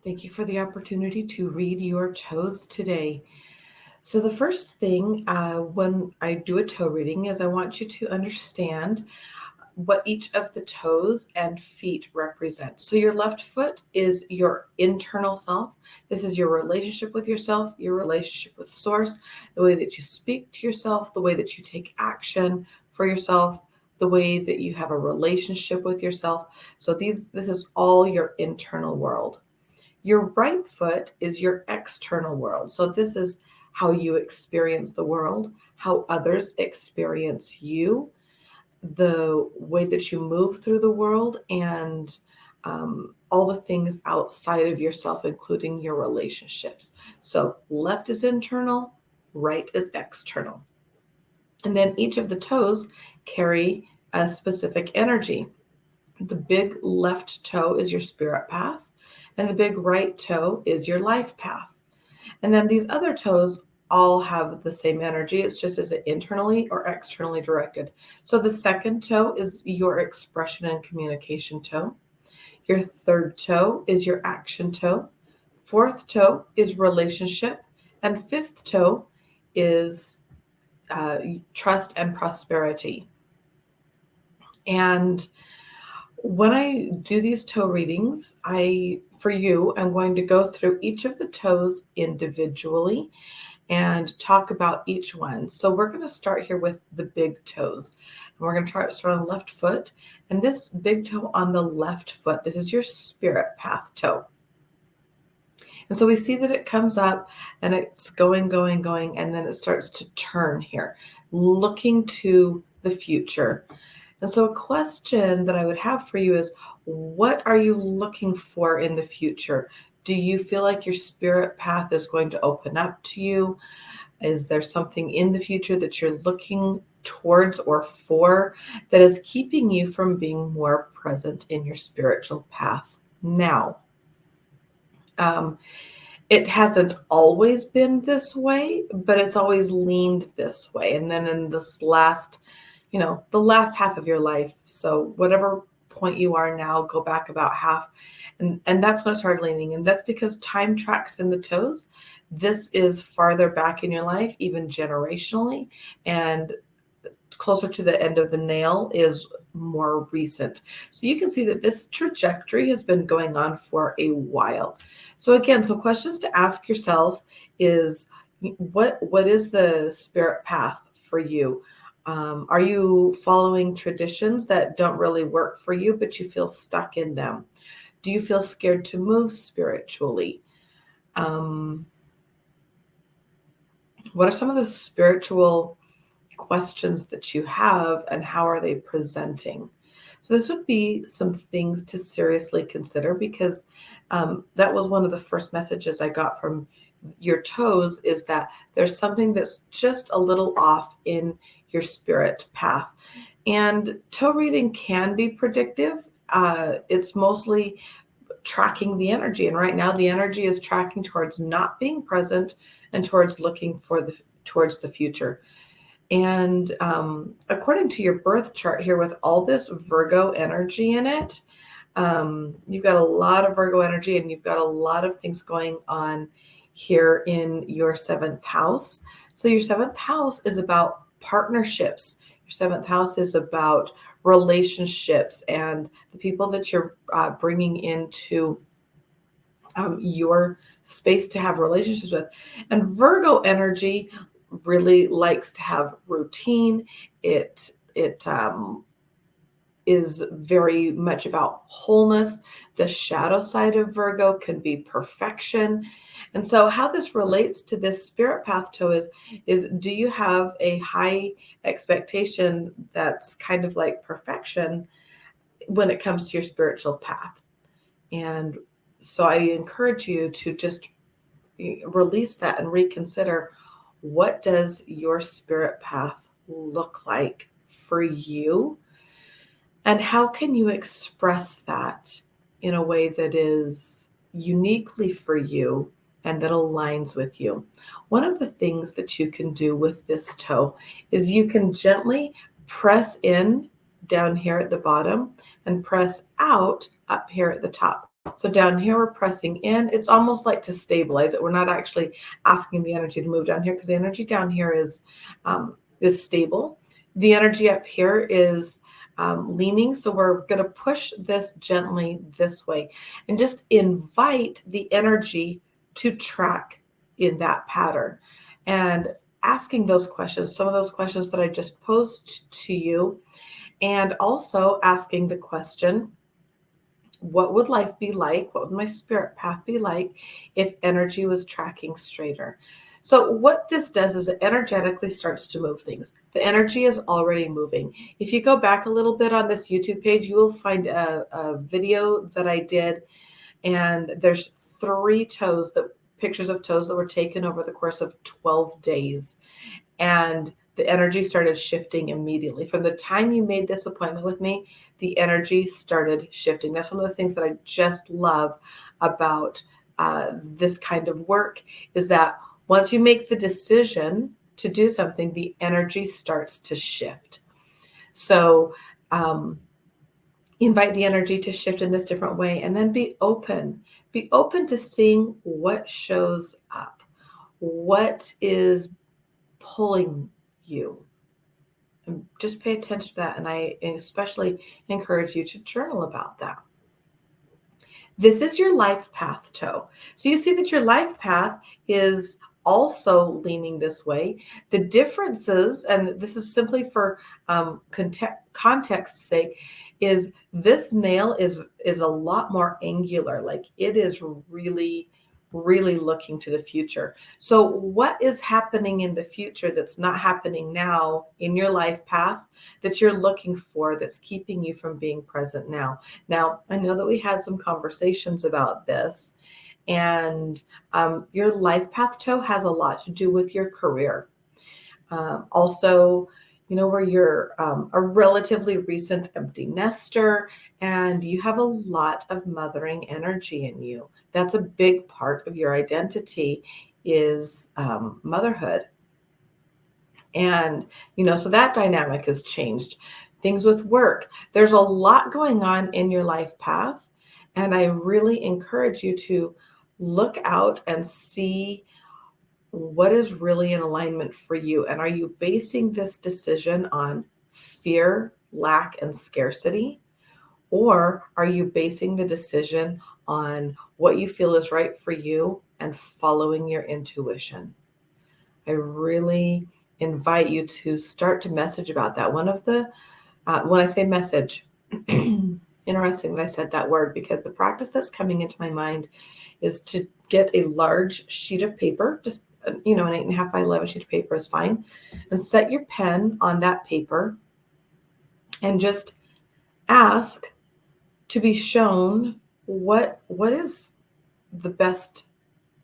Thank you for the opportunity to read your toes today. So, the first thing when I do a toe reading is I want you to understand what each of the toes and feet represent. So, your left foot is your internal self. This is your relationship with yourself, your relationship with Source, the way that you speak to yourself, the way that you take action for yourself, the way that you have a relationship with yourself. So, this is all your internal world. Your right foot is your external world. So, this is how you experience the world, how others experience you, the way that you move through the world, and all the things outside of yourself, including your relationships. So, left is internal, right is external. And then each of the toes carry a specific energy. The big left toe is your spirit path, and the big right toe is your life path. And then these other toes all have the same energy. It's just is it internally or externally directed. So the second toe is your expression and communication toe. Your third toe is your action toe. Fourth toe is relationship. And fifth toe is trust and prosperity. And when I do these toe readings, for you, I'm going to go through each of the toes individually and talk about each one. So we're going to start here with the big toes. And we're going to start on the left foot. And this big toe on the left foot, this is your spirit path toe. And so we see that it comes up and it's going, and then it starts to turn here, looking to the future. And so a question that I would have for you is, what are you looking for in the future? Do you feel like your spirit path is going to open up to you? Is there something in the future that you're looking towards or for that is keeping you from being more present in your spiritual path now? It hasn't always been this way, but it's always leaned this way. And then in this last, the last half of your life, so whatever point you are now, go back about half, and that's when it started leaning. And that's because time tracks in the toes. This is farther back in your life, even generationally, and closer to the end of the nail is more recent. So you can see that this trajectory has been going on for a while. So again, some questions to ask yourself is, what is the spirit path for you? Are you following traditions that don't really work for you, but you feel stuck in them? Do you feel scared to move spiritually? What are some of the spiritual questions that you have, and how are they presenting? So this would be some things to seriously consider, because that was one of the first messages I got from your toes, is that there's something that's just a little off in your spirit path. And toe reading can be predictive. It's mostly tracking the energy. And right now the energy is tracking towards not being present and towards looking towards the future. And according to your birth chart here, with all this Virgo energy in it, you've got a lot of Virgo energy, and you've got a lot of things going on here in your seventh house. So your seventh house is about partnerships. Your seventh house is about relationships and the people that you're bringing into your space to have relationships with. And Virgo energy really likes to have routine. It is very much about wholeness. The shadow side of Virgo can be perfection. And so how this relates to this spirit path toe is do you have a high expectation that's kind of like perfection when it comes to your spiritual path? And so I encourage you to just release that and reconsider, what does your spirit path look like for you? And how can you express that in a way that is uniquely for you and that aligns with you? One of the things that you can do with this toe is you can gently press in down here at the bottom and press out up here at the top. So down here, we're pressing in. It's almost like to stabilize it. We're not actually asking the energy to move down here because the energy down here is stable. The energy up here is leaning. So we're going to push this gently this way and just invite the energy to track in that pattern. And asking those questions, some of those questions that I just posed to you, and also asking the question, what would life be like? What would my spirit path be like if energy was tracking straighter? So what this does is it energetically starts to move things. The energy is already moving. If you go back a little bit on this YouTube page, you will find a video that I did, and there's 3 pictures of toes that were taken over the course of 12 days. And the energy started shifting immediately. From the time you made this appointment with me, the energy started shifting. That's one of the things that I just love about this kind of work, is that once you make the decision to do something, the energy starts to shift. So invite the energy to shift in this different way, and then be open. Be open to seeing what shows up, what is pulling you. And just pay attention to that. And I especially encourage you to journal about that. This is your life path toe. So you see that your life path is also leaning this way. The differences, and this is simply for context's sake, is this nail is a lot more angular. Like it is really looking to the future. So what is happening in the future that's not happening now in your life path that you're looking for, that's keeping you from being present now? Now, I know that we had some conversations about this, and your life path toe has a lot to do with your career. Also, where you're a relatively recent empty nester and you have a lot of mothering energy in you. That's a big part of your identity, is motherhood. And, so that dynamic has changed. Things with work. There's a lot going on in your life path. And I really encourage you to look out and see what is really in alignment for you. And are you basing this decision on fear, lack, and scarcity? Or are you basing the decision on what you feel is right for you and following your intuition? I really invite you to start to message about that. One of the, when I say message, interesting that I said that word, because the practice that's coming into my mind is to get a large sheet of paper, just an 8.5 by 11 sheet of paper is fine, and set your pen on that paper and just ask to be shown what is the best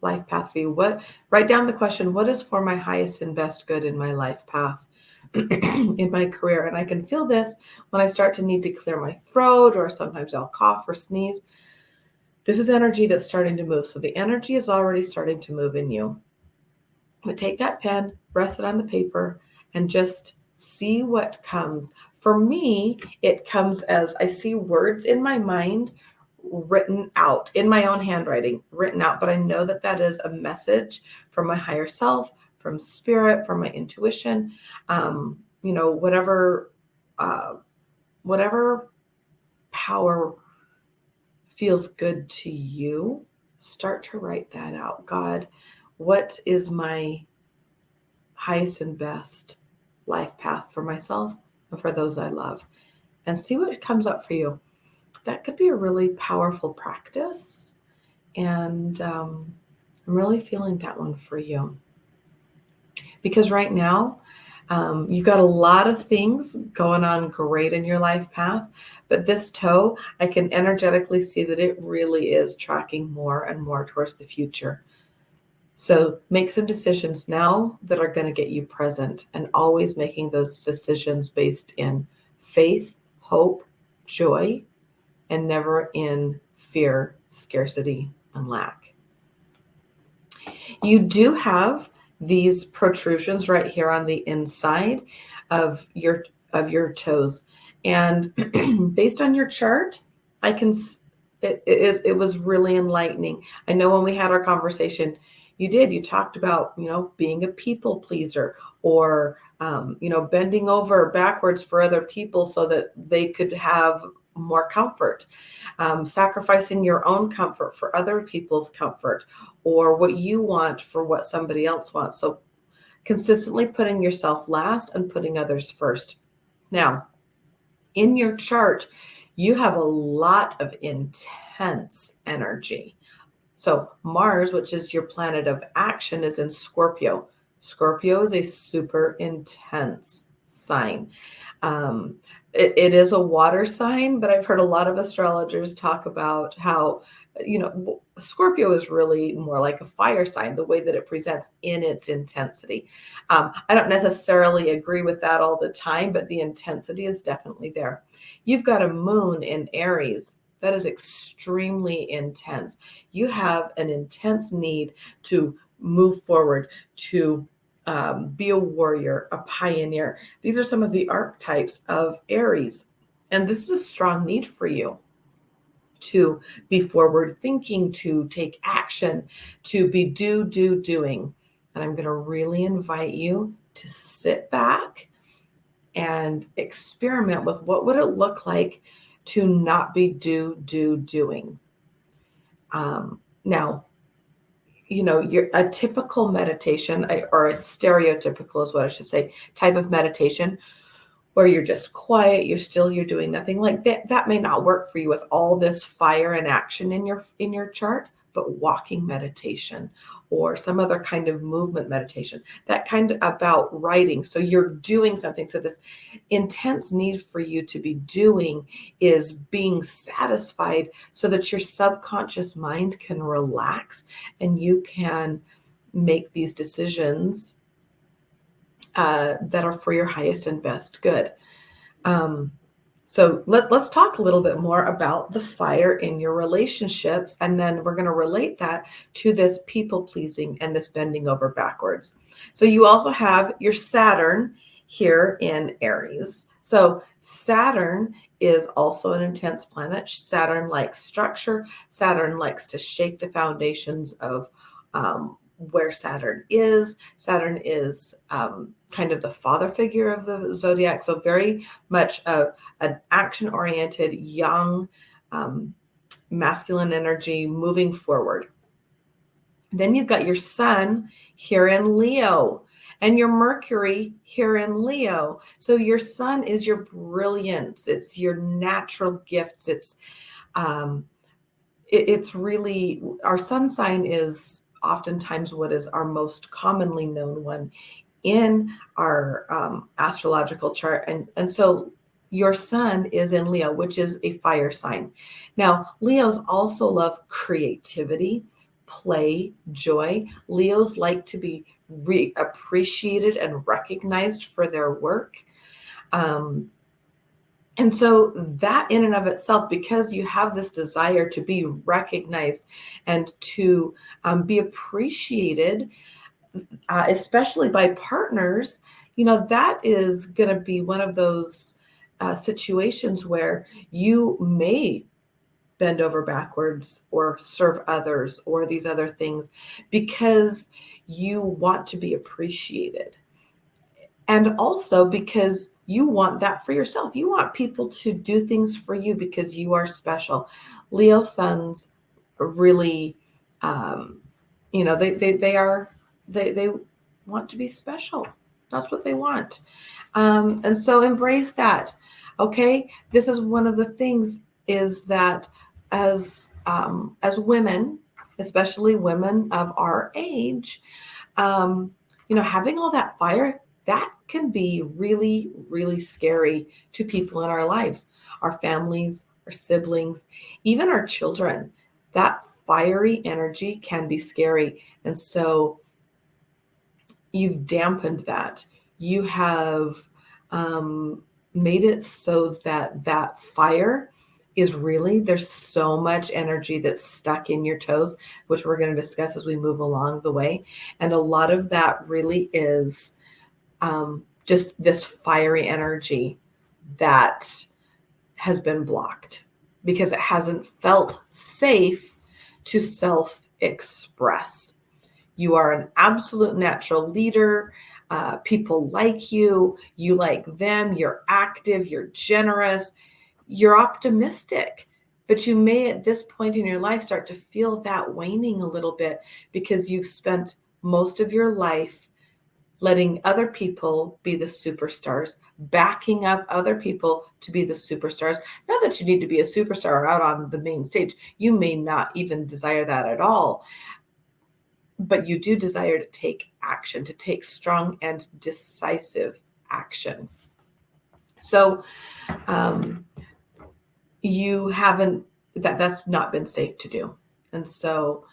life path for you. Write down the question, what is for my highest and best good in my life path, in my career? And I can feel this when I start to need to clear my throat, or sometimes I'll cough or sneeze. This is energy that's starting to move. So the energy is already starting to move in you. But take that pen, rest it on the paper, and just see what comes. For me, it comes as I see words in my mind written out, in my own handwriting, written out. But I know that that is a message from my higher self, from spirit, from my intuition, whatever power feels good to you. Start to write that out. God, what is my highest and best life path for myself and for those I love? And see what comes up for you. That could be a really powerful practice. And I'm really feeling that one for you. Because right now, you've got a lot of things going on great in your life path, but this toe, I can energetically see that it really is tracking more and more towards the future. So make some decisions now that are going to get you present, and always making those decisions based in faith, hope, joy, and never in fear, scarcity, and lack. You do have these protrusions right here on the inside of your toes. And based on your chart, it was really enlightening. I know when we had our conversation, you talked about, being a people pleaser, or, bending over backwards for other people so that they could have more comfort, sacrificing your own comfort for other people's comfort, or what you want for what somebody else wants. So consistently putting yourself last and putting others first. Now, in your chart, you have a lot of intense energy. So Mars, which is your planet of action, is in Scorpio. Scorpio is a super intense sign. It is a water sign, but I've heard a lot of astrologers talk about how, Scorpio is really more like a fire sign, the way that it presents in its intensity. I don't necessarily agree with that all the time, but the intensity is definitely there. You've got a moon in Aries that is extremely intense. You have an intense need to move forward, to be a warrior, a pioneer. These are some of the archetypes of Aries. And this is a strong need for you to be forward thinking, to take action, to be doing. And I'm going to really invite you to sit back and experiment with what would it look like to not be doing. Now, you're a typical meditation, or a stereotypical is what I should say, type of meditation, where you're just quiet, you're doing nothing, like that may not work for you with all this fire and action in your chart. But walking meditation, or some other kind of movement meditation, that kind of about writing. So you're doing something. So this intense need for you to be doing is being satisfied so that your subconscious mind can relax and you can make these decisions that are for your highest and best good. So let's talk a little bit more about the fire in your relationships, and then we're going to relate that to this people pleasing and this bending over backwards. So you also have your Saturn here in Aries. So Saturn is also an intense planet. Saturn likes structure. Saturn likes to shake the foundations of where Saturn is. Saturn is kind of the father figure of the zodiac. So very much an action-oriented, young, masculine energy moving forward. Then you've got your Sun here in Leo and your Mercury here in Leo. So your Sun is your brilliance. It's your natural gifts. It's really, our sun sign is oftentimes what is our most commonly known one in our astrological chart. And so your Sun is in Leo, which is a fire sign. Now, Leos also love creativity, play, joy. Leos like to be appreciated and recognized for their work. And so that in and of itself, because you have this desire to be recognized and to be appreciated, especially by partners, that is going to be one of those situations where you may bend over backwards or serve others or these other things because you want to be appreciated. And also because you want that for yourself. You want people to do things for you because you are special. Leo suns really, they want to be special. That's what they want. And so embrace that. Okay. This is one of the things is that as women, especially women of our age, having all that fire, that can be really, really scary to people in our lives, our families, our siblings, even our children. That fiery energy can be scary. And so you've dampened that. You have made it so that fire is really, there's so much energy that's stuck in your toes, which we're going to discuss as we move along the way. And a lot of that really is just this fiery energy that has been blocked because it hasn't felt safe to self-express. You are an absolute natural leader. People like you. You like them. You're active. You're generous. You're optimistic. But you may at this point in your life start to feel that waning a little bit because you've spent most of your life letting other people be the superstars, backing up other people to be the superstars. Not that you need to be a superstar out on the main stage. You may not even desire that at all, but you do desire to take action, to take strong and decisive action. So you haven't, that's not been safe to do. And so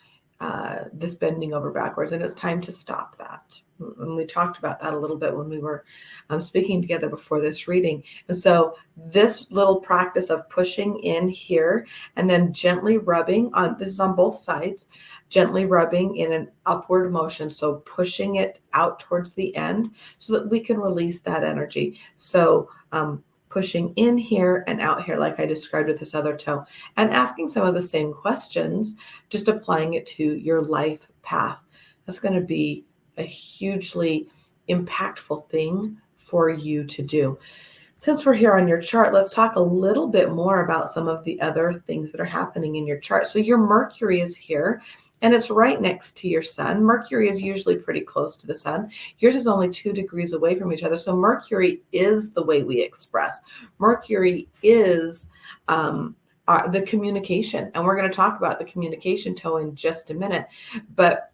this bending over backwards, and it's time to stop that. And we talked about that a little bit when we were speaking together before this reading. And so this little practice of pushing in here and then gently rubbing on, this is on both sides, gently rubbing in an upward motion. So pushing it out towards the end so that we can release that energy. So pushing in here and out here, like I described with this other toe, and asking some of the same questions, just applying it to your life path. That's going to be a hugely impactful thing for you to do. Since we're here on your chart, let's talk a little bit more about some of the other things that are happening in your chart. So your Mercury is here, and it's right next to your sun. Mercury is usually pretty close to the sun. Yours is only 2 degrees away from each other. So Mercury is the way we express. Mercury is the communication. And we're going to talk about the communication toe in just a minute. But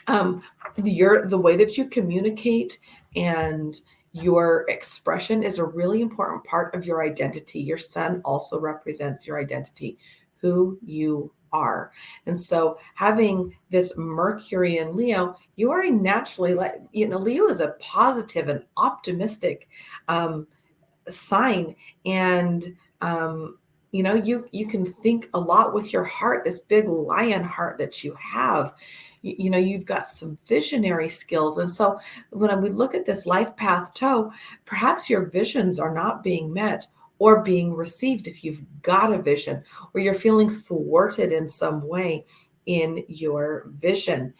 the way that you communicate and your expression is a really important part of your identity. Your sun also represents your identity, who you are. And so having this Mercury in Leo, you are a naturally, Leo is a positive and optimistic sign. And, you can think a lot with your heart, this big lion heart that you have. You've got some visionary skills. And so when we look at this life path toe, perhaps your visions are not being met or being received if you've got a vision, or you're feeling thwarted in some way in your vision.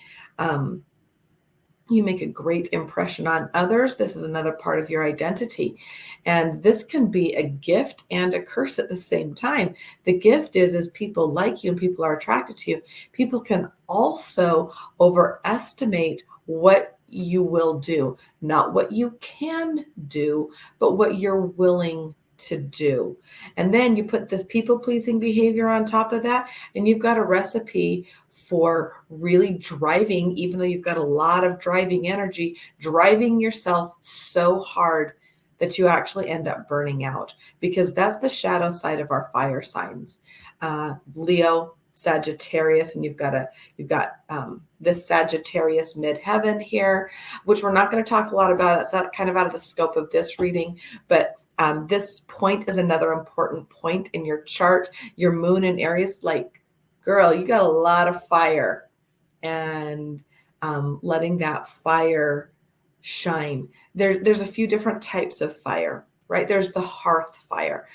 You make a great impression on others. This is another part of your identity. And this can be a gift and a curse at the same time. The gift is people like you and people are attracted to you. People can also overestimate what you will do, not what you can do, but what you're willing to do. And then you put this people-pleasing behavior on top of that, and you've got a recipe for really driving, even though you've got a lot of driving energy, driving yourself so hard that you actually end up burning out, because that's the shadow side of our fire signs. Leo, Sagittarius, and you've got this Sagittarius midheaven here, which we're not going to talk a lot about. That's not kind of out of the scope of this reading, but this point is another important point in your chart. Your moon in Aries, like, girl, you got a lot of fire, and letting that fire shine. There's a few different types of fire, right? There's the hearth fire,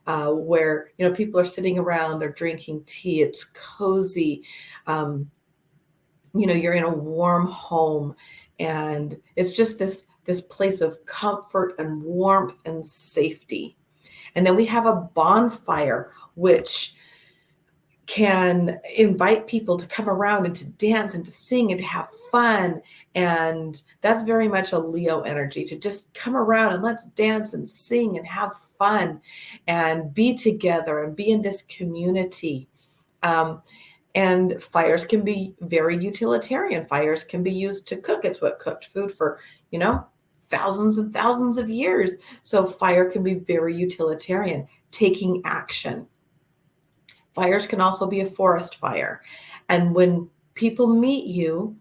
where people are sitting around, they're drinking tea, it's cozy. You're in a warm home, and it's just this place of comfort and warmth and safety. And then we have a bonfire, which can invite people to come around and to dance and to sing and to have fun. And that's very much a Leo energy, to just come around and let's dance and sing and have fun and be together and be in this community. And fires can be very utilitarian. Fires can be used to cook. It's what cooked food for, thousands and thousands of years. So fire can be very utilitarian, taking action. Fires can also be a forest fire. And when people meet you,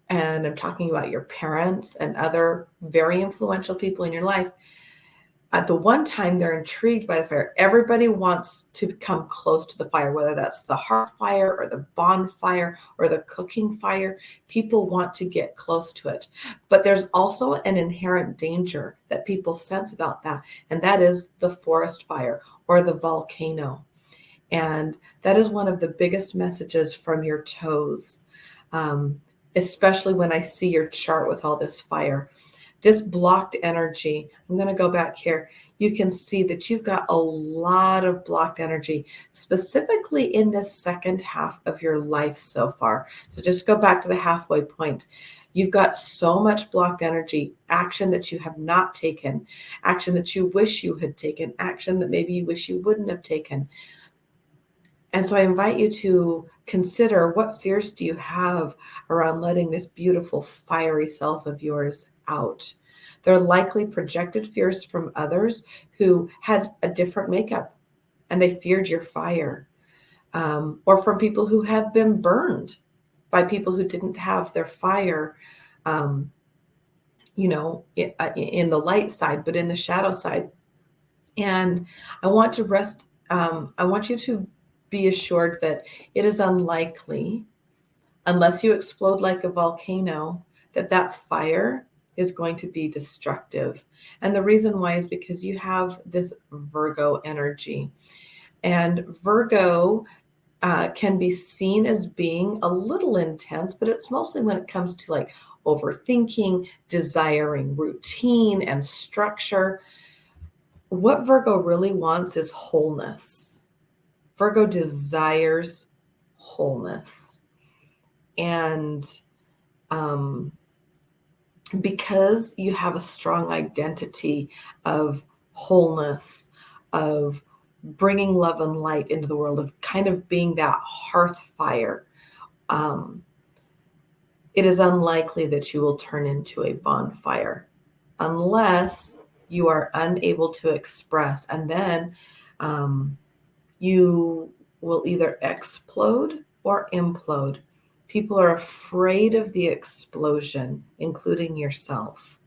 and I'm talking about your parents and other very influential people in your life, At the one time they're intrigued by the fire, everybody wants to come close to the fire, whether that's the hearth fire or the bonfire or the cooking fire. People want to get close to it. But there's also an inherent danger that people sense about that, and that is the forest fire or the volcano. And that is one of the biggest messages from your toes, especially when I see your chart with all this fire. This blocked energy, I'm going to go back here. You can see that you've got a lot of blocked energy, specifically in this second half of your life so far. So just go back to the halfway point. You've got so much blocked energy, action that you have not taken, action that you wish you had taken, action that maybe you wish you wouldn't have taken. And so I invite you to consider, what fears do you have around letting this beautiful fiery self of yours out? They're likely projected fears from others who had a different makeup and they feared your fire, or from people who have been burned by people who didn't have their fire, in the light side, but in the shadow side. And I want you to be assured that it is unlikely, unless you explode like a volcano, that fire is going to be destructive. And the reason why is because you have this Virgo energy. And Virgo can be seen as being a little intense, but it's mostly when it comes to like overthinking, desiring routine and structure. What Virgo really wants is wholeness. Virgo desires wholeness. And because you have a strong identity of wholeness, of bringing love and light into the world, of kind of being that hearth fire, it is unlikely that you will turn into a bonfire unless you are unable to express. And then you will either explode or implode. People are afraid of the explosion, including yourself.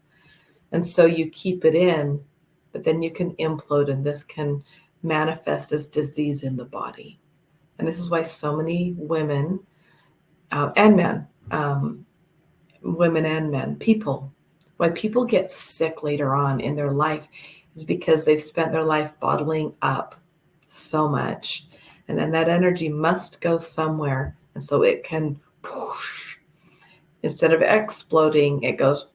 And so you keep it in, but then you can implode, and this can manifest as disease in the body. And this is why so many women and men, women and men, why people get sick later on in their life is because they've spent their life bottling up so much. And then that energy must go somewhere. And so it can, instead of exploding, it goes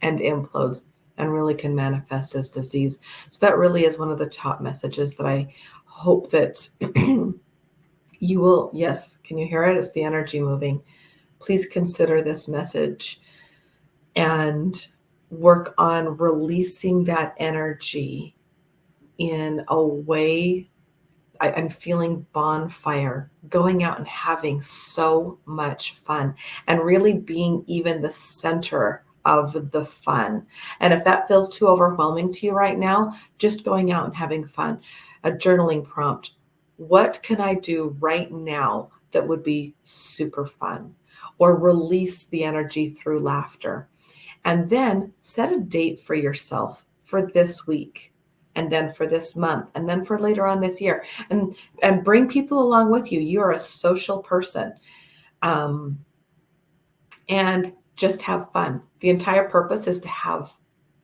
and implodes and really can manifest as disease. So that really is one of the top messages that I hope that you will, yes, can you hear it? It's the energy moving. Please consider this message and work on releasing that energy in a way. I'm feeling bonfire, going out and having so much fun and really being even the center of the fun. And if that feels too overwhelming to you right now, just going out and having fun. A journaling prompt. What can I do right now that would be super fun? Or release the energy through laughter. And then set a date for yourself for this week, and then for this month, and then for later on this year, and bring people along with you. You're a social person, and just have fun. The entire purpose is to have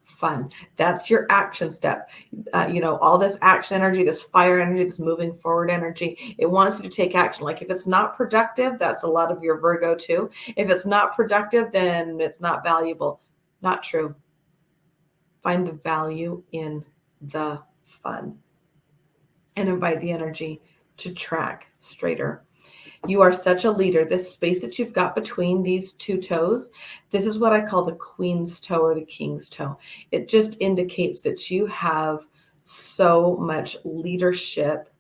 fun. That's your action step. All this action energy, this fire energy, this moving forward energy, it wants you to take action. Like if it's not productive, that's a lot of your Virgo too. If it's not productive, then it's not valuable. Not true. Find the value in the fun and invite the energy to track straighter. You are such a leader. This space that you've got between these two toes, this is what I call the queen's toe or the king's toe. It just indicates that you have so much leadership,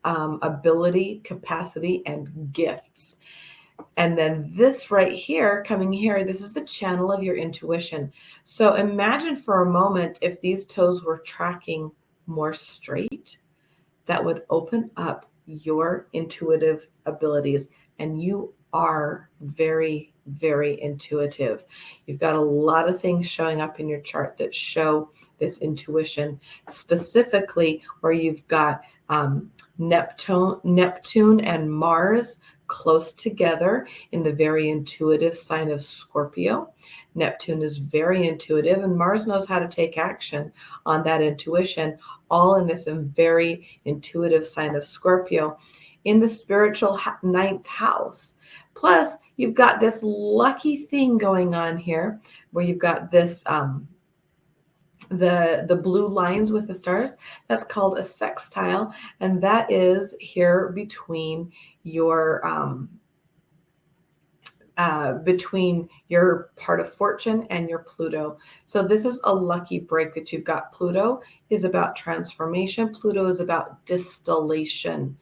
ability, capacity, and gifts. And then this right here, coming here, this is the channel of your intuition. So imagine for a moment if these toes were tracking more straight, that would open up your intuitive abilities. And you are very, very intuitive. You've got a lot of things showing up in your chart that show this intuition, specifically where you've got Neptune and Mars close together in the very intuitive sign of Scorpio. Neptune is very intuitive, and Mars knows how to take action on that intuition, all in this very intuitive sign of Scorpio in the spiritual ninth house. Plus, you've got this lucky thing going on here where you've got this the blue lines with the stars. That's called a sextile, and that is here between your part of fortune and your Pluto. So this is a lucky break that you've got. Pluto is about transformation. Pluto is about distillation.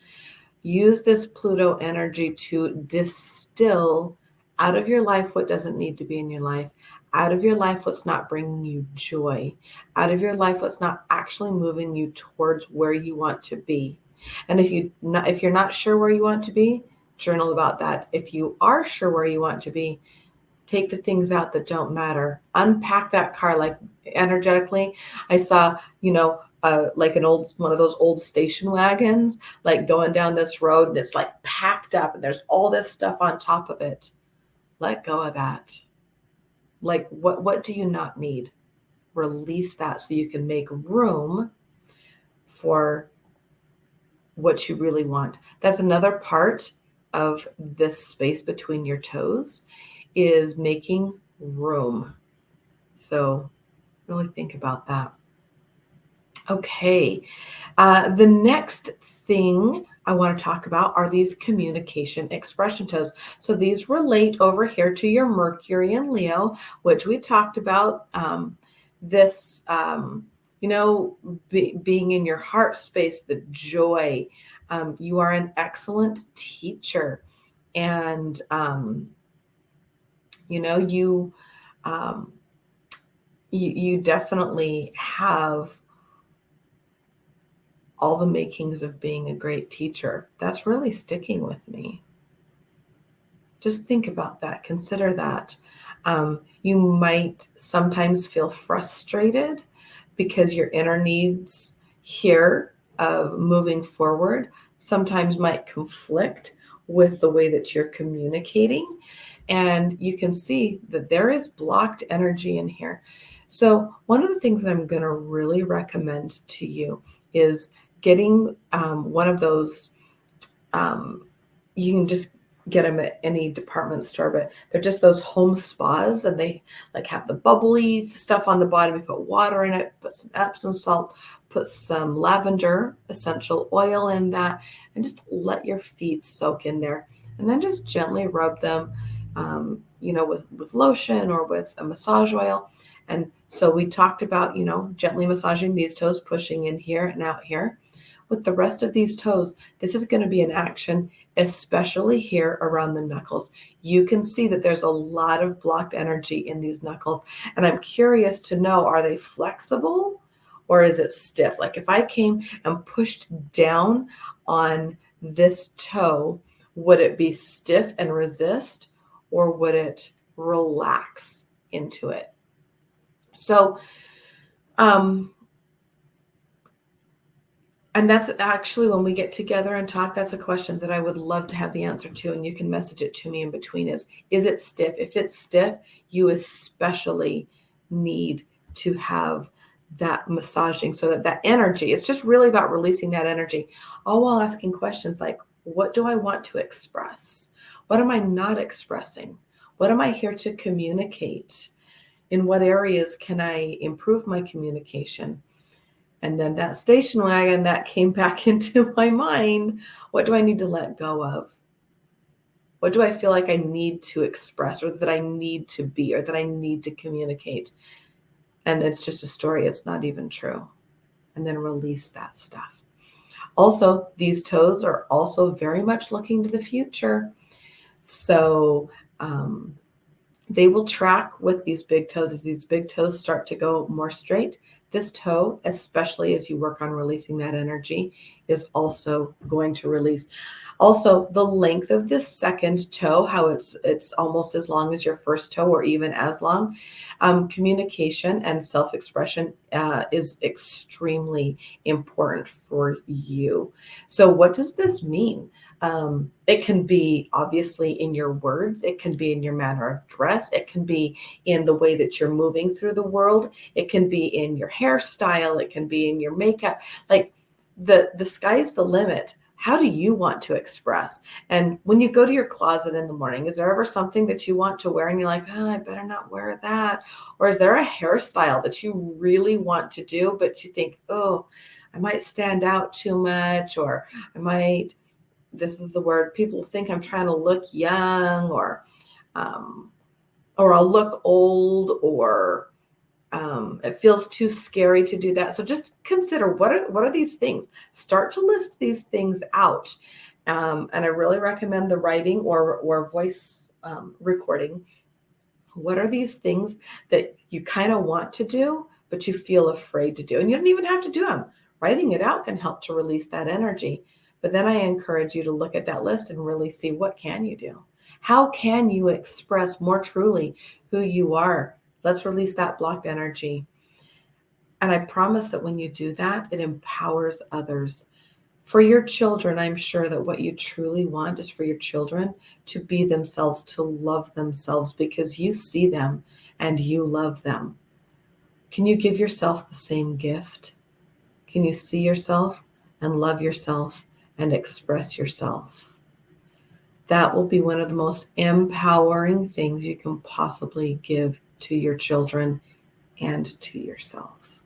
Use this Pluto energy to distill out of your life what doesn't need to be in your life, out of your life what's not bringing you joy, out of your life what's not actually moving you towards where you want to be. And if you're not sure where you want to be, journal about that. If you are sure where you want to be, take the things out that don't matter. Unpack that car. Like energetically, I saw, like one of those old station wagons, like going down this road, and it's like packed up and there's all this stuff on top of it. Let go of that. Like what do you not need? Release that so you can make room for what you really want. That's another part of this space between your toes, is making room. So really think about that. Okay. The next thing I want to talk about are these communication expression toes. So these relate over here to your Mercury and Leo, which we talked about. Being in your heart space, the joy. You are an excellent teacher, and you definitely have all the makings of being a great teacher. That's really sticking with me. Just think about that. Consider that. You might sometimes feel frustrated because your inner needs here of moving forward sometimes might conflict with the way that you're communicating. And you can see that there is blocked energy in here. So one of the things that I'm going to really recommend to you is getting one of those, you can just get them at any department store, but they're just those home spas, and they like have the bubbly stuff on the bottom. You put water in it, put some Epsom salt, put some lavender essential oil in that, and just let your feet soak in there. And then just gently rub them, with lotion or with a massage oil. And so we talked about, gently massaging these toes, pushing in here and out here. With the rest of these toes, this is going to be an action, especially here around the knuckles. You can see that there's a lot of blocked energy in these knuckles. And I'm curious to know, are they flexible or is it stiff? Like if I came and pushed down on this toe, would it be stiff and resist, or would it relax into it? So, and that's actually, when we get together and talk, that's a question that I would love to have the answer to, and you can message it to me in between is it stiff? If it's stiff, you especially need to have that massaging so that energy, it's just really about releasing that energy, all while asking questions like, what do I want to express? What am I not expressing? What am I here to communicate? In what areas can I improve my communication? And then that station wagon that came back into my mind, what do I need to let go of? What do I feel like I need to express, or that I need to be, or that I need to communicate? And it's just a story. It's not even true. And then release that stuff. Also, these toes are also very much looking to the future. So they will track with these big toes. As these big toes start to go more straight, This toe, especially as you work on releasing that energy, is also going to release. Also, the length of this second toe, how it's almost as long as your first toe or even as long. Communication and self-expression is extremely important for you. So what does this mean? It can be obviously in your words. It can be in your manner of dress. It can be in the way that you're moving through the world. It can be in your hairstyle. It can be in your makeup. Like the sky's the limit. How do you want to express? And when you go to your closet in the morning, is there ever something that you want to wear and you're like, oh, I better not wear that? Or is there a hairstyle that you really want to do, but you think, oh, I might stand out too much, or I might, this is the word, people think I'm trying to look young, or I'll look old, or it feels too scary to do that. So just consider what are these things. Start to list these things out. And I really recommend the writing or voice recording. What are these things that you kind of want to do, but you feel afraid to do? And you don't even have to do them. Writing it out can help to release that energy. But then I encourage you to look at that list and really see, what can you do? How can you express more truly who you are? Let's release that blocked energy. And I promise that when you do that, it empowers others. For your children, I'm sure that what you truly want is for your children to be themselves, to love themselves, because you see them and you love them. Can you give yourself the same gift? Can you see yourself and love yourself and express yourself? That will be one of the most empowering things you can possibly give to your children and to yourself.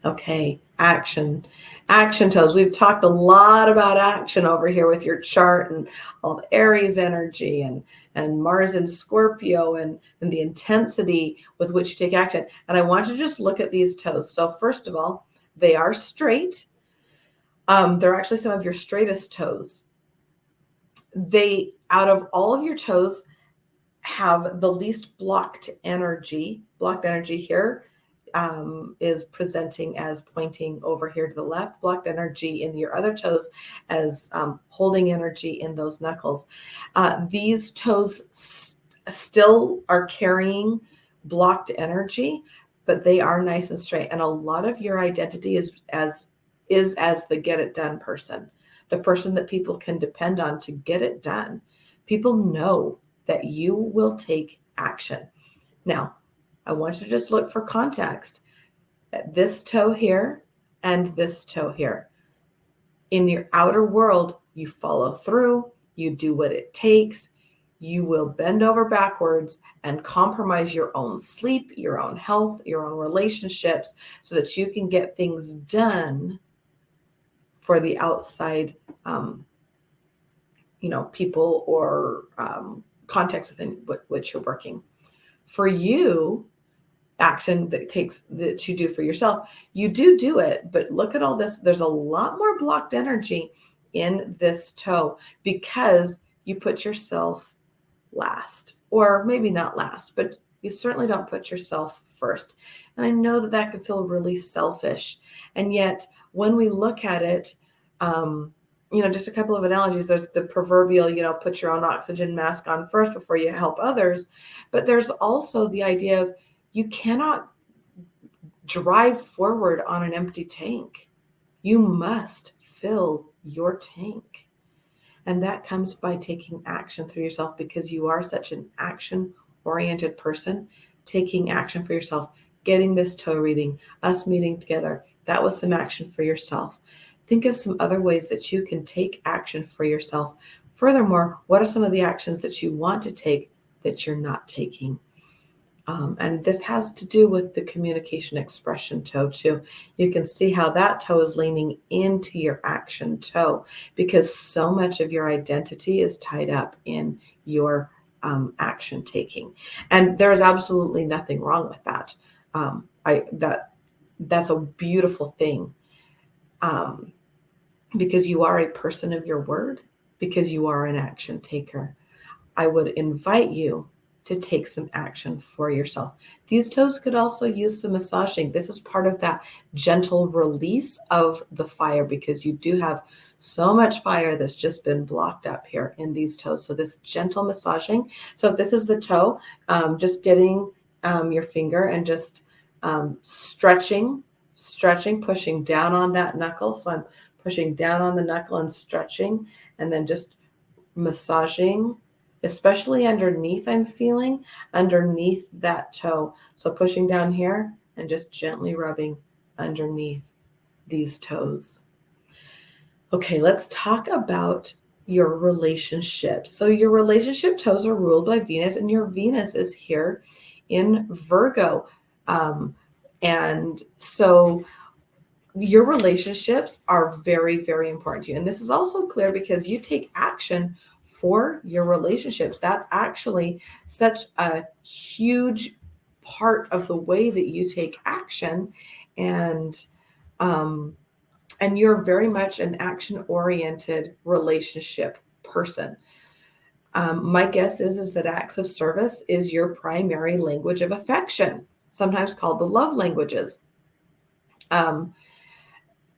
Okay, action toes. We've talked a lot about action over here with your chart and all the Aries energy and Mars and Scorpio and the intensity with which you take action. And I want you to just look at these toes. So first of all, they are straight. They're actually some of your straightest toes. They, out of all of your toes, have the least blocked energy. Blocked energy here is presenting as pointing over here to the left. Blocked energy in your other toes as holding energy in those knuckles. These toes still are carrying blocked energy, but they are nice and straight. And a lot of your identity is as the get it done person, the person that people can depend on to get it done. People know that you will take action. Now, I want you to just look for context. This toe here and this toe here. In your outer world, you follow through, you do what it takes, you will bend over backwards and compromise your own sleep, your own health, your own relationships, so that you can get things done for the outside people or context within which you're working. For you, action that you do for yourself, you do it, but look at all this. There's a lot more blocked energy in this toe because you put yourself last, or maybe not last, but you certainly don't put yourself first. And I know that can feel really selfish. And yet when we look at it, just a couple of analogies. There's the proverbial, put your own oxygen mask on first before you help others. But there's also the idea of you cannot drive forward on an empty tank. You must fill your tank. And that comes by taking action through yourself, because you are such an action-oriented person. Taking action for yourself, getting this toe reading, us meeting together, that was some action for yourself. Think of some other ways that you can take action for yourself. Furthermore, what are some of the actions that you want to take that you're not taking? And this has to do with the communication expression toe too. You can see how that toe is leaning into your action toe, because so much of your identity is tied up in your action taking. And there is absolutely nothing wrong with that. That's a beautiful thing. Because you are a person of your word, because you are an action taker. I would invite you to take some action for yourself. These toes could also use some massaging. This is part of that gentle release of the fire, because you do have so much fire that's just been blocked up here in these toes. So this gentle massaging. So if this is the toe, just getting your finger and just stretching, pushing down on that knuckle. So I'm pushing down on the knuckle and stretching, and then just massaging, especially underneath. I'm feeling underneath that toe. So pushing down here and just gently rubbing underneath these toes. Okay, let's talk about your relationship. So your relationship toes are ruled by Venus, and your Venus is here in Virgo. And so your relationships are very, very important to you. And this is also clear because you take action for your relationships. That's actually such a huge part of the way that you take action. And you're very much an action-oriented relationship person. My guess is that acts of service is your primary language of affection, sometimes called the love languages.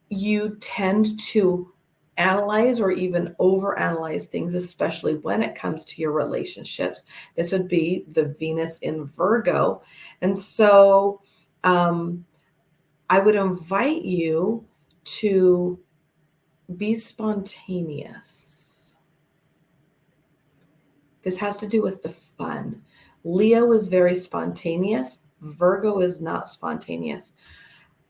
You tend to analyze or even overanalyze things, especially when it comes to your relationships. This would be the Venus in Virgo. And so I would invite you to be spontaneous. This has to do with the fun. Leo is very spontaneous. Virgo is not spontaneous.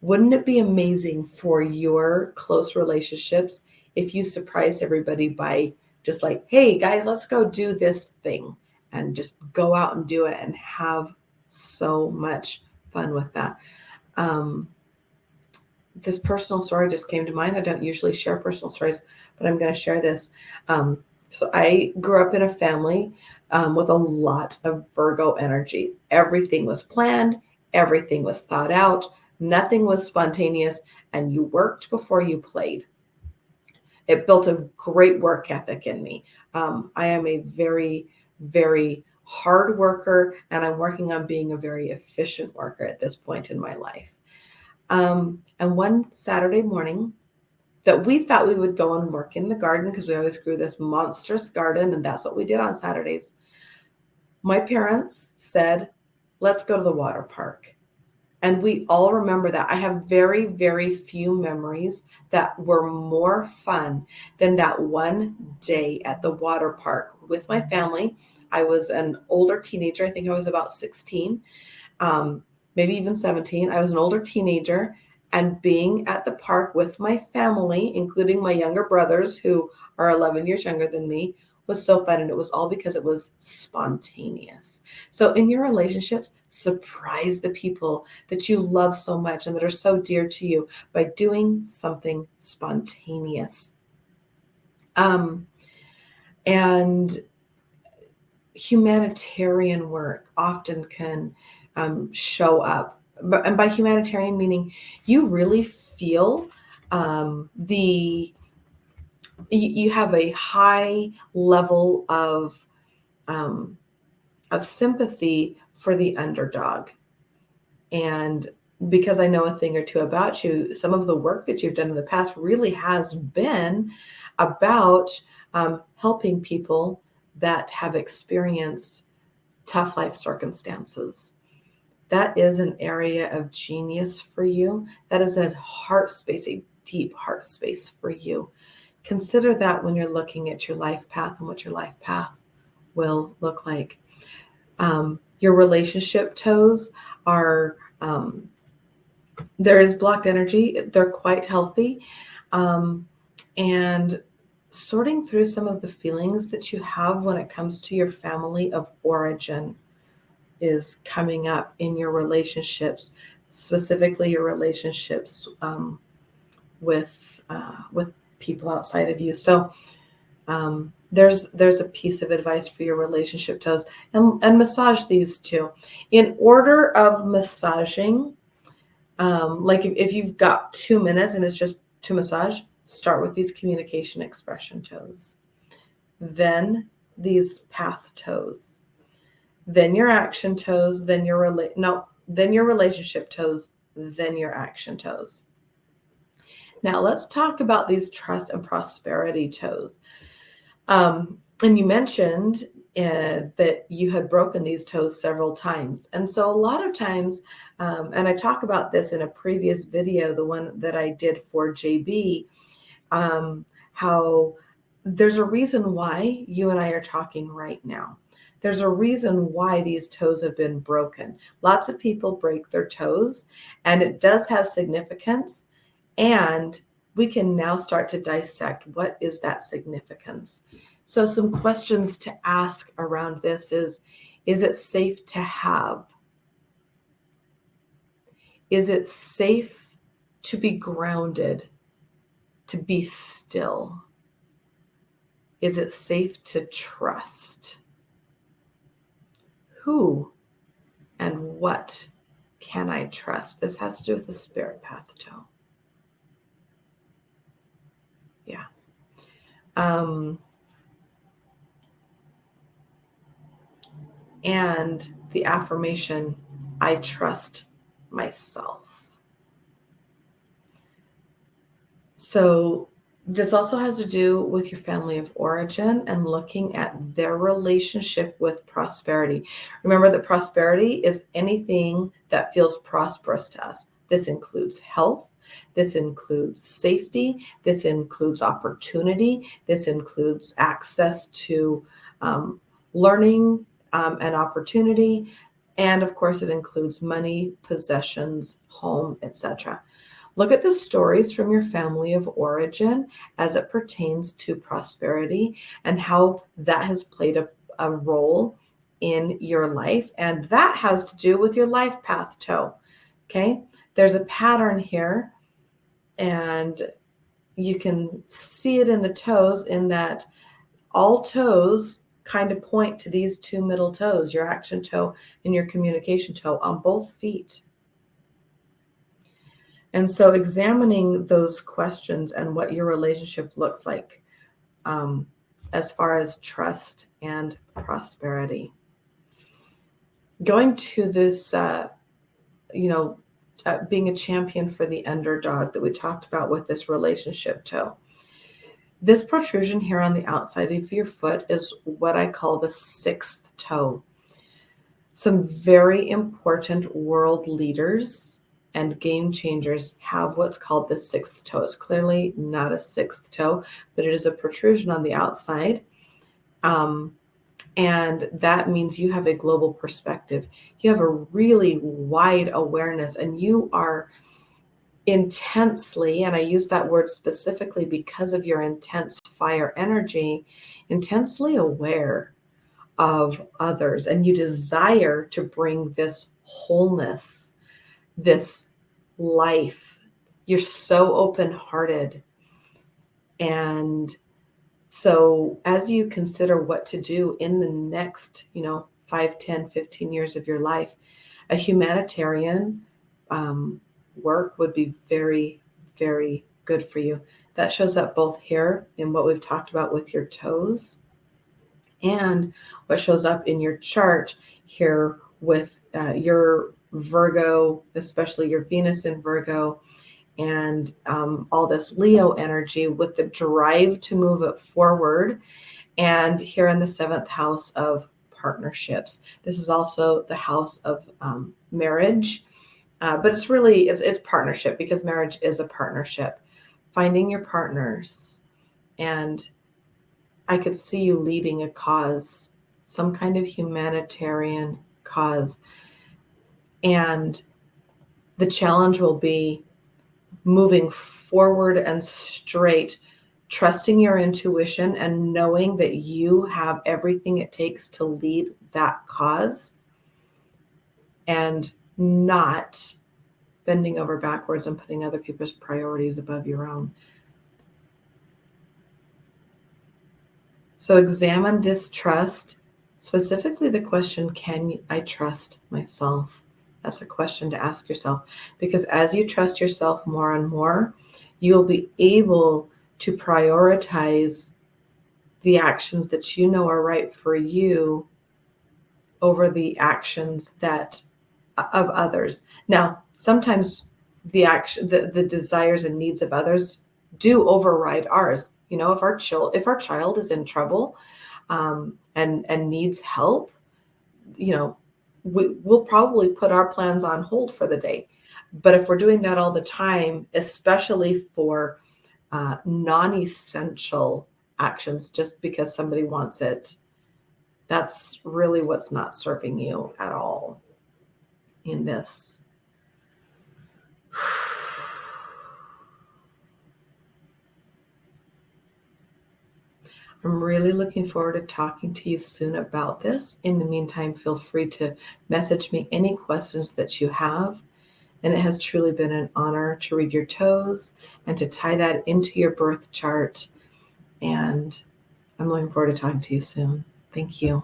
Wouldn't it be amazing for your close relationships if you surprised everybody by just like, hey guys, let's go do this thing, and just go out and do it and have so much fun with that. This personal story just came to mind. I don't usually share personal stories, but I'm going to share this. So I grew up in a family with a lot of Virgo energy. Everything was planned. Everything was thought out. Nothing was spontaneous, and you worked before you played. It built a great work ethic in me. I am a very, very hard worker, and I'm working on being a very efficient worker at this point in my life. And one Saturday morning that we thought we would go and work in the garden, because we always grew this monstrous garden, and that's what we did on Saturdays. My parents said, let's go to the water park. And we all remember that. I have very, very few memories that were more fun than that one day at the water park with my family. I was an older teenager. I think I was about 16, maybe even 17. I was an older teenager, and being at the park with my family, including my younger brothers who are 11 years younger than me, was so fun. And it was all because it was spontaneous. So in your relationships, surprise the people that you love so much and that are so dear to you by doing something spontaneous. And humanitarian work often can show up. And by humanitarian meaning, you really feel you have a high level of sympathy for the underdog. And because I know a thing or two about you, some of the work that you've done in the past really has been about helping people that have experienced tough life circumstances. That is an area of genius for you. That is a heart space, a deep heart space for you. Consider that when you're looking at your life path and what your life path will look like. Your relationship toes are, there is blocked energy. They're quite healthy. And sorting through some of the feelings that you have when it comes to your family of origin is coming up in your relationships, specifically your relationships with people outside of you. So there's a piece of advice for your relationship toes, and massage these too. In order of massaging, like if you've got 2 minutes and it's just to massage, start with these communication expression toes, then these path toes, then your action toes, then your then your relationship toes, then your action toes. Now let's talk about these trust and prosperity toes. And you mentioned that you had broken these toes several times. And so a lot of times, and I talk about this in a previous video, the one that I did for JB, how there's a reason why you and I are talking right now. There's a reason why these toes have been broken. Lots of people break their toes, and it does have significance. And we can now start to dissect what is that significance. So some questions to ask around this is it safe to have? Is it safe to be grounded, to be still? Is it safe to trust? Who and what can I trust? This has to do with the spirit path toe. Yeah. And the affirmation, I trust myself. So this also has to do with your family of origin and looking at their relationship with prosperity. Remember that prosperity is anything that feels prosperous to us. This includes health. This includes safety. This includes opportunity. This includes access to learning and opportunity. And of course, it includes money, possessions, home, etc. Look at the stories from your family of origin as it pertains to prosperity and how that has played a role in your life. And that has to do with your life path toe. Okay, there's a pattern here, and you can see it in the toes, in that all toes kind of point to these two middle toes, your action toe and your communication toe on both feet. And so examining those questions and what your relationship looks like as far as trust and prosperity. Going to this, being a champion for the underdog that we talked about with this relationship toe. This protrusion here on the outside of your foot is what I call the sixth toe. Some very important world leaders and game changers have what's called the sixth toe. It's clearly not a sixth toe, but it is a protrusion on the outside. And that means you have a global perspective. You have a really wide awareness, and you are intensely, and I use that word specifically because of your intense fire energy, intensely aware of others. And you desire to bring this wholeness, this life. You're so open-hearted. And so as you consider what to do in the next, 5, 10, 15 years of your life, a humanitarian work would be very, very good for you. That shows up both here in what we've talked about with your toes, and what shows up in your chart here with your Virgo, especially your Venus in Virgo, and all this Leo energy with the drive to move it forward. And here in the 7th house of partnerships. This is also the house of marriage, but it's partnership, because marriage is a partnership. Finding your partners, and I could see you leading a cause, some kind of humanitarian cause. And the challenge will be moving forward and straight, trusting your intuition and knowing that you have everything it takes to lead that cause, and not bending over backwards and putting other people's priorities above your own. So examine this trust, specifically the question, can I trust myself? That's a question to ask yourself, because as you trust yourself more and more, you'll be able to prioritize the actions that you know are right for you over the actions that of others. Now, sometimes the desires and needs of others do override ours. You know, if our child is in trouble, and needs help, you know, we'll probably put our plans on hold for the day. But if we're doing that all the time, especially for non-essential actions, just because somebody wants it, that's really what's not serving you at all in this. I'm really looking forward to talking to you soon about this. In the meantime, feel free to message me any questions that you have. And it has truly been an honor to read your toes and to tie that into your birth chart. And I'm looking forward to talking to you soon. Thank you.